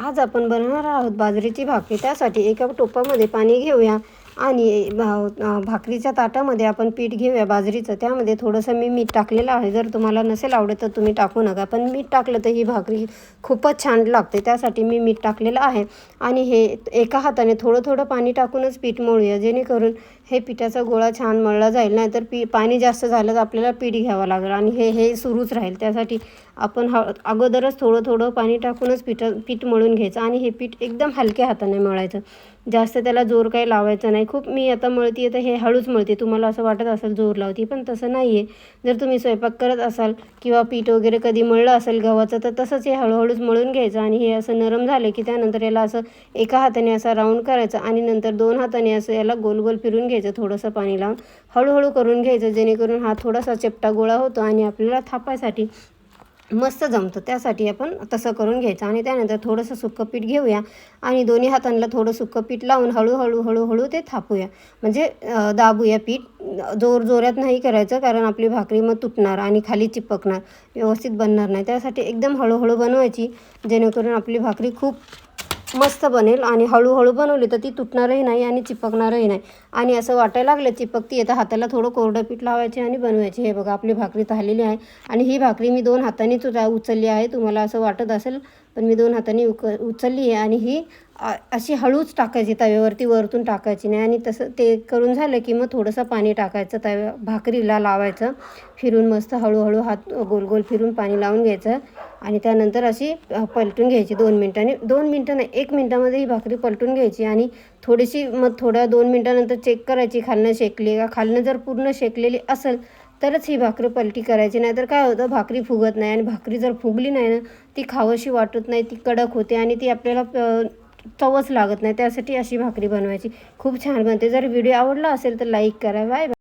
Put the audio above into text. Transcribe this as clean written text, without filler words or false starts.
आज आपण बनवणार आहोत बाजरीची भाकरी। त्यासाठी एका टोपामध्ये पाणी घेऊया आणि भाकरीच्या ताटामध्ये आपण पीठ घेऊया बाजरीचं। त्यामध्ये थोडंसं मी मीठ टाकलेलं आहे। जर तुम्हाला नसेल आवडत तर तुम्ही टाकू नका, पण मीठ टाकलं तर ही भाकरी खूपच छान लागते। त्यासाठी मी मीठ टाकलेलं आहे आणि हे एका हाताने थोडं थोडं पाणी टाकूनच पीठ मळूया, जेणेकरून हे पिठाचा गोळा छान मळला जाईल। नाहीतर पाणी जास्त झालं तर आपल्याला पीठ घ्यावं लागेल आणि हे सुरूच राहील। त्यासाठी आपण अगोदरच थोडं थोडं पाणी टाकूनच पीठ मळून घ्यायचं आणि हे पीठ एकदम हलक्या हाताने मळायचं। जास्त त्याला जोर काही लावायचा नाही। खूप मी आता मळते तर हे हळूच मळते, तुम्हाला असं वाटत असेल जोर लावते, पण तसं नाही आहे। जर तुम्ही स्वयंपाक करत असाल किंवा पीठ वगैरे कधी मळलं असेल गव्हाचं तर तसंच हे हळूहळूच मळून घ्यायचं आणि हे असं नरम झालं की त्यानंतर याला असं एका हाताने असा राऊंड करायचा आणि नंतर दोन हाताने असं याला गोल गोल फिरून घ्यायचं, थोडंसं पाणी लावून हळूहळू करून घ्यायचं, जेणेकरून हा थोडासा चपटा गोळा होतो आणि आपल्याला थापायसाठी मस्त जमतं। त्यासाठी आपण तसं करून घ्यायचं आणि त्यानंतर थोडंसं सुक्कं पीठ घेऊया आणि दोन्ही हातांना थोडं सुक्कं पीठ लावून हळूहळू हळूहळू ते थापूया, म्हणजे दाबूया पीठ। जोरात नाही करायचं, कारण आपली भाकरी मग तुटणार आणि खाली चिपकणार, व्यवस्थित बनणार नाही। त्यासाठी एकदम हळूहळू बनवायची, जेणेकरून आपली भाकरी खूप मस्त बनेल। आणि हळूहळू बनवली तर ती तुटणारही नाही आणि चिपकणारही नाही। आणि असं वाटायला लागलं चिपकती आहे तर हाताला थोडं कोरडं पीठ लावायचे आणि बनवायची। हे बघा आपली भाकरी झालेली आहे आणि ही भाकरी मी दोन हातांनीच उचलली आहे। तुम्हाला असं वाटत असेल, पण मी दोन हातांनी उचलली आहे आणि ही अशी हळूच टाकायची, तव्यावरती वरतून टाकायची नाही। आणि तसं ते करून झालं की मग थोडंसं पाणी टाकायचं, भाकरीला लावायचं, फिरून मस्त हळूहळू हात गोल गोल फिरून पाणी लावून घ्यायचं आणि त्यानंतर अशी पलटून घ्यायची 2 मिनिटांनी। 2 मिनटं नाही, 1 मिनटामध्ये ही भाकरी पलटून घ्यायची आणि थोडीशी मग थोड्या 2 मिनटानंतर चेक करायची खालनं शेकली का। खालनं जर पूर्ण शेकलेली असेल तरच ही भाकरी पलटी करायची, नाहीतर काय होतं भाकरी फुगत नाही आणि भाकरी जर फुगली नाही ना ती खावंशी वाटत नाही, ती कडक होते आणि ती आपल्याला चवच लागत नाही। त्यासाठी अशी भाकरी बनवायची, खूप छान बनते। जर व्हिडिओ आवडला असेल तर लाईक करा। Bye bye.